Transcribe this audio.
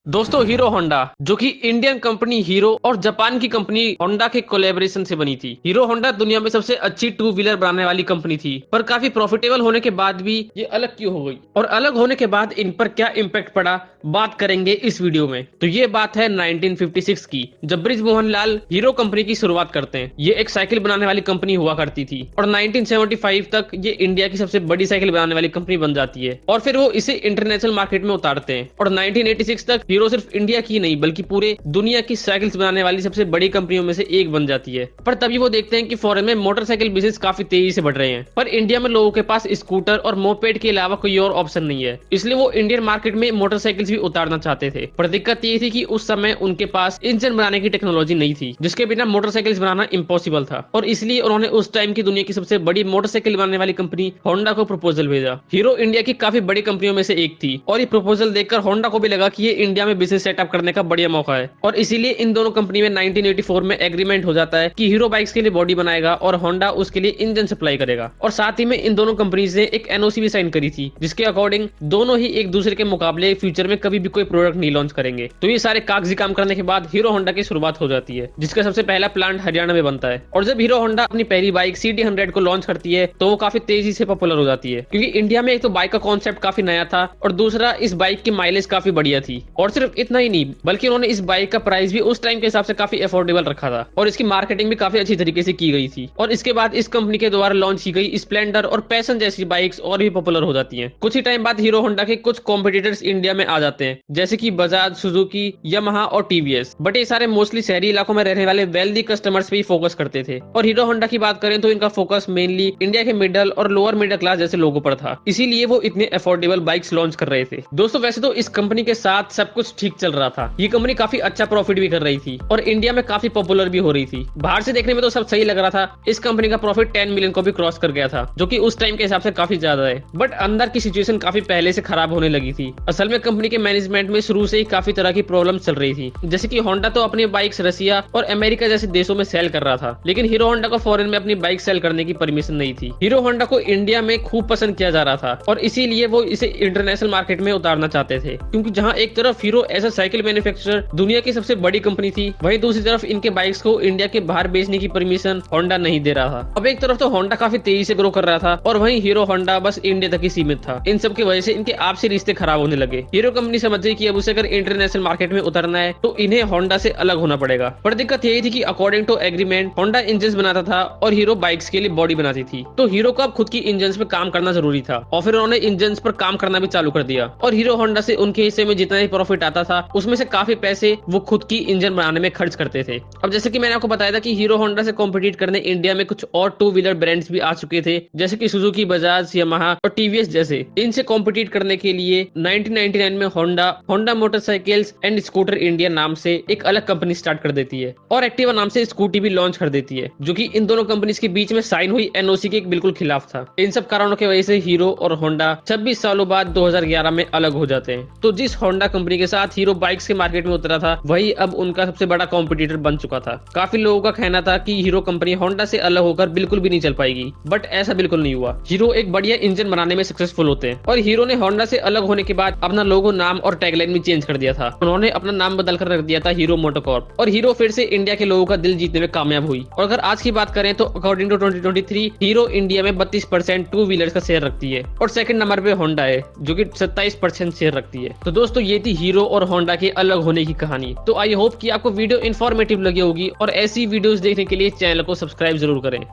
दोस्तों hero Honda जो कि इंडियन कंपनी हीरो और जापान की कंपनी होंडा के कोलैबोरेशन से बनी थी। हीरो होंडा दुनिया में सबसे अच्छी टू व्हीलर बनाने वाली कंपनी थी, पर काफी प्रॉफिटेबल होने के बाद भी ये अलग क्यों हो गई और अलग होने के बाद इन पर क्या इम्पैक्ट पड़ा, बात करेंगे इस वीडियो में। तो ये बात है 1956 की, जब बृजमोहन लाल हीरो कंपनी की शुरुआत करते हैं। ये एक साइकिल बनाने वाली कंपनी हुआ करती थी और 1975 तक ये इंडिया की सबसे बड़ी साइकिल बनाने वाली कंपनी बन जाती है और फिर वो इसे इंटरनेशनल मार्केट में उतारते हैं और 1986 तक हीरो सिर्फ इंडिया की नहीं बल्कि पूरे दुनिया की साइकिल्स बनाने वाली सबसे बड़ी कंपनियों में से एक बन जाती है। पर तभी वो देखते हैं कि फॉरेन में मोटरसाइकिल बिजनेस काफी तेजी से बढ़ रहे हैं, पर इंडिया में लोगों के पास स्कूटर और मोपेड के अलावा कोई और ऑप्शन नहीं है, इसलिए वो इंडियन मार्केट में मोटरसाइकिल्स भी उतारना चाहते थे। पर दिक्कत ये थी कि उस समय उनके पास इंजन बनाने की टेक्नोलॉजी नहीं थी, जिसके बिना मोटरसाइकिल्स बनाना इम्पॉसिबल था और इसलिए उन्होंने उस टाइम की दुनिया की सबसे बड़ी मोटरसाइकिल बनाने वाली कंपनी होंडा को प्रपोजल भेजा। हीरो इंडिया की काफी बड़ी कंपनियों में से एक थी और ये प्रपोजल देखकर होंडा को भी लगा कि ये इंडिया में बिजनेस सेटअप करने का बढ़िया मौका है और इसीलिए इन दोनों कंपनी में 1984 में एग्रीमेंट हो जाता है कि हीरो बाइक्स के लिए बॉडी बनाएगा और होंडा उसके लिए इंजन सप्लाई करेगा। और साथ ही में इन दोनों कंपनीज ने एक एनओसी भी साइन करी थी, जिसके अकॉर्डिंग दोनों ही एक दूसरे के मुकाबले फ्यूचर में कभी भी कोई प्रोडक्ट नहीं लॉन्च करेंगे। तो ये सारे कागजी काम करने के बाद हीरो होंडा की शुरुआत हो जाती है, जिसका सबसे पहला प्लांट हरियाणा में बनता है। और जब हीरो होंडा अपनी पहली बाइक CD100 को लॉन्च करती है तो वो काफी तेजी से पॉपुलर हो जाती है, क्योंकि इंडिया में एक तो बाइक का कॉन्सेप्ट काफी नया था और दूसरा इस बाइक की माइलेज काफी बढ़िया थी। और सिर्फ इतना ही नहीं बल्कि उन्होंने इस बाइक का प्राइस भी उस टाइम के हिसाब से काफी अफोर्डेबल रखा था और इसकी मार्केटिंग भी काफी अच्छी तरीके से की गई थी। और इसके बाद इस कंपनी के द्वारा लॉन्च की गई स्प्लेंडर और पैशन जैसी बाइक्स और भी पॉपुलर हो जाती हैं। कुछ ही टाइम बाद हीरो होंडा के कुछ कॉम्पिटिटर्स इंडिया में आ जाते हैं, जैसे कि बजाज, सुजुकी, यामाहा और टीवीएस। बट ये सारे मोस्टली शहरी इलाकों में रहने वाले वेल्दी कस्टमर्स पे ही फोकस करते थे और हीरो होंडा की बात करें तो इनका फोकस मेनली इंडिया के मिडिल और लोअर मिडिल क्लास जैसे लोगों पर था, इसीलिए वो इतने अफोर्डेबल बाइक्स लॉन्च कर रहे थे। दोस्तों वैसे तो इस कंपनी के साथ सब कुछ ठीक चल रहा था, ये कंपनी काफी अच्छा प्रॉफिट भी कर रही थी और इंडिया में काफी पॉपुलर भी हो रही थी। बाहर से देखने में तो सब सही लग रहा था, इस कंपनी का प्रॉफिट 10 मिलियन को भी क्रॉस कर गया था, जो कि उस टाइम के हिसाब से काफी ज्यादा है। बट अंदर की सिचुएशन काफी पहले से खराब होने लगी थी। असल में कंपनी के मैनेजमेंट में शुरू से ही काफी तरह की प्रॉब्लम चल रही थी, जैसे कि होंडा तो अपनी बाइक्स रसिया और अमेरिका जैसे देशों में सेल कर रहा था, लेकिन हीरो होंडा को फॉरेन में अपनी बाइक सेल करने की परमिशन नहीं थी। हीरो होंडा को इंडिया में खूब पसंद किया जा रहा था और इसीलिए वो इसे इंटरनेशनल मार्केट में उतारना चाहते थे, क्योंकि जहां एक तरफ Hero as a cycle manufacturer दुनिया की सबसे बड़ी कंपनी थी, वहीं दूसरी तरफ इनके बाइक्स को इंडिया के बाहर बेचने की परमिशन होंडा नहीं दे रहा था। अब एक तरफ तो होंडा काफी तेजी से ग्रो कर रहा था और वहीं हीरो होंडा बस इंडिया तक ही सीमित था। इन सब की वजह से इनके आपसी रिश्ते खराब होने लगे। हीरो कंपनी समझ गई कि अब उसे अगर इंटरनेशनल मार्केट में उतरना है तो इन्हें होंडा से अलग होना पड़ेगा। पर दिक्कत यही थी कि according to agreement Honda engine बनाता था और हीरो बाइक्स के लिए बॉडी बनाती थी, तो हीरो को अब खुद की इंजन पे काम करना जरूरी था और फिर उन्होंने इंजन पर काम करना भी चालू कर दिया। और हीरो होंडा से उनके हिस्से में जितना ही प्रॉफिट आता था उसमें से काफी पैसे वो खुद की इंजन बनाने में खर्च करते थे। अब जैसे कि मैंने आपको बताया था कि हीरो होंडा से कॉम्पिटिट करने इंडिया में कुछ और टू व्हीलर ब्रांड्स भी आ चुके थे, जैसे कि सुजुकी, बजाज, यामाहा और टीवीएस जैसे। इनसे कॉम्पिटिट करने के लिए 1999 में Honda motorcycles and scooter India नाम से एक अलग कंपनी स्टार्ट कर देती है और एक्टिवा नाम से स्कूटी भी लॉन्च कर देती है, जो कि इन दोनों कंपनीज के बीच में साइन हुई एनओसी के बिल्कुल खिलाफ था। इन सब कारणों की वजह से हीरो और होंडा 26 सालों बाद 2011 में अलग हो जाते हैं। तो जिस होंडा कंपनी के साथ हीरो बाइक्स के मार्केट में उतरा था, वही अब उनका सबसे बड़ा कॉम्पिटिटर बन चुका था। काफी लोगों का कहना था कि हीरो कंपनी होंडा से अलग होकर बिल्कुल भी नहीं चल पाएगी, बट ऐसा बिल्कुल नहीं हुआ। हीरो एक बढ़िया इंजन बनाने में सक्सेसफुल होते हैं और हीरो ने होंडा से अलग होने के बाद अपना लोगो, नाम और टैगलाइन भी चेंज कर दिया था। उन्होंने अपना नाम बदल कर रख दिया था हीरो मोटोकॉर्प और हीरो फिर से इंडिया के लोगों का दिल जीतने में कामयाब हुई। और अगर आज की बात करें तो अकॉर्डिंग टू 2023 हीरो इंडिया में 32% टू व्हीलर्स का शेयर रखती है और सेकंड नंबर पे होंडा है, जो कि 27% शेयर रखती है। तो दोस्तों ये थी हीरो और होंडा के अलग होने की कहानी। तो आई होप कि आपको वीडियो इन्फॉर्मेटिव लगी होगी और ऐसी वीडियोस देखने के लिए चैनल को सब्सक्राइब जरूर करें।